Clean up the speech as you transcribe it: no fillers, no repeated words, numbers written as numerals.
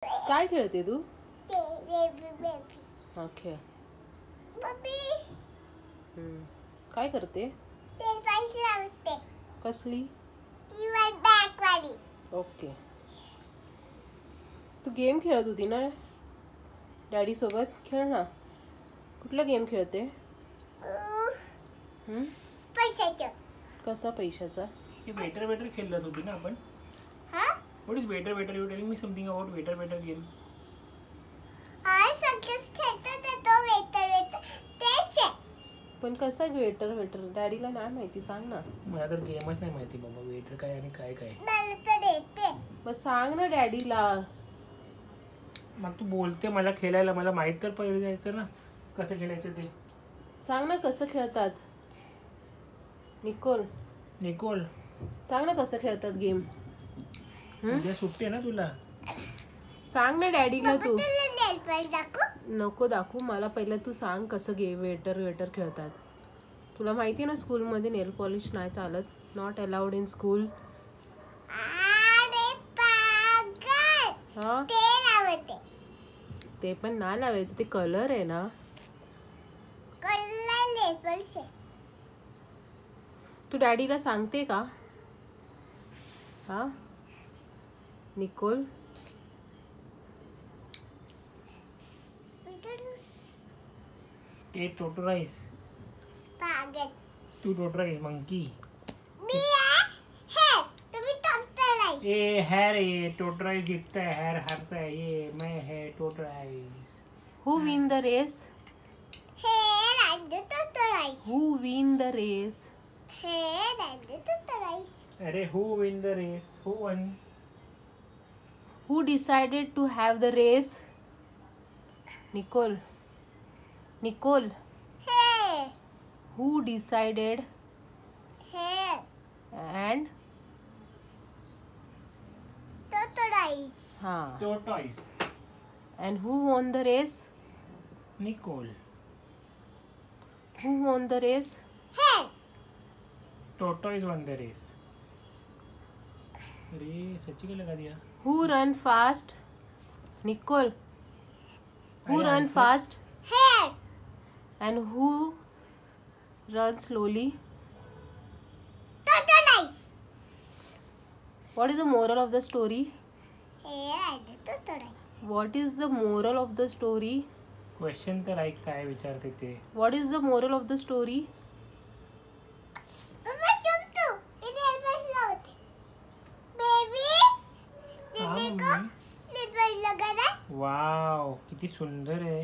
काय खेळते तू? ओके. काय करते? कसली? ओके. तू गेम खेळत होती ना डॅडी सोबत? खेळ ना. कुठला गेम खेळते? पैशाचा. कसा पैशाचा? ये बेटर खेळत होती ना आपण? What is better? You telling me something about better game? सगळंच खेळतो तो वेटर तेच आहे. पण कसा वेटर डॅडीला नाही माहिती, सांग ना. मला तर गेमच नाही माहिती बाबा, वेटर काय आणि काय काय. मला तर येते. बस सांग ना डॅडीला. मग तू बोलते मला खेळायला, मला माहित तर पहिले जायचं ना कसं खेळायचं ते. सांग ना कसं खेळतात. निकोल सांग ना कसं खेळतात गेम. उद्या सुट्टी आहे ना तुला. सांग ना डॅडीला तू. दाखव. नको दाखवू, मला पहिलं तू सांग कसं वेटर खेळतात. तुला माहिती ना स्कूलमध्ये नेल पॉलिश नाही चालत, नॉट अलाउड इन स्कूल. हा ते पण नाही लावायचं, ते कलर आहे ना. तू डॅडीला सांगते का? हा निकोल. ए टोटोराइस. पागल. तू टोटोराइस मंकी. मी है तुम्ही टोटोराइस. ए हैर ये टोटोराइस जीतता है, हैर हारता है, ये मैं है टोटोराइस. Who win the race? Hair and the tortoise. Who win the race? Hair and the tortoise. अरे who win the race? Who won? Who decided to have the race? Nicole. Hair. Who decided? Hair. And Tortoise. हाँ. Tortoise. And who won the race? Nicole. Who won the race? Hair. Tortoise won the race. अरे सच्ची का लगा दिया. Who run fast? Nicole. Who run fast? Hair. And who run slowly? Tortoise. What is the moral of the story? Hair and the tortoise. What is the moral of the story? Question तर ऐक काय विचारते ते. What is the moral of the story? मम्मा चुप तू. इथे helmet लावते. बेबी. हाँ देखो. मम्मी. हेल्मेट लगा ना. वाव किती सुंदर आहे.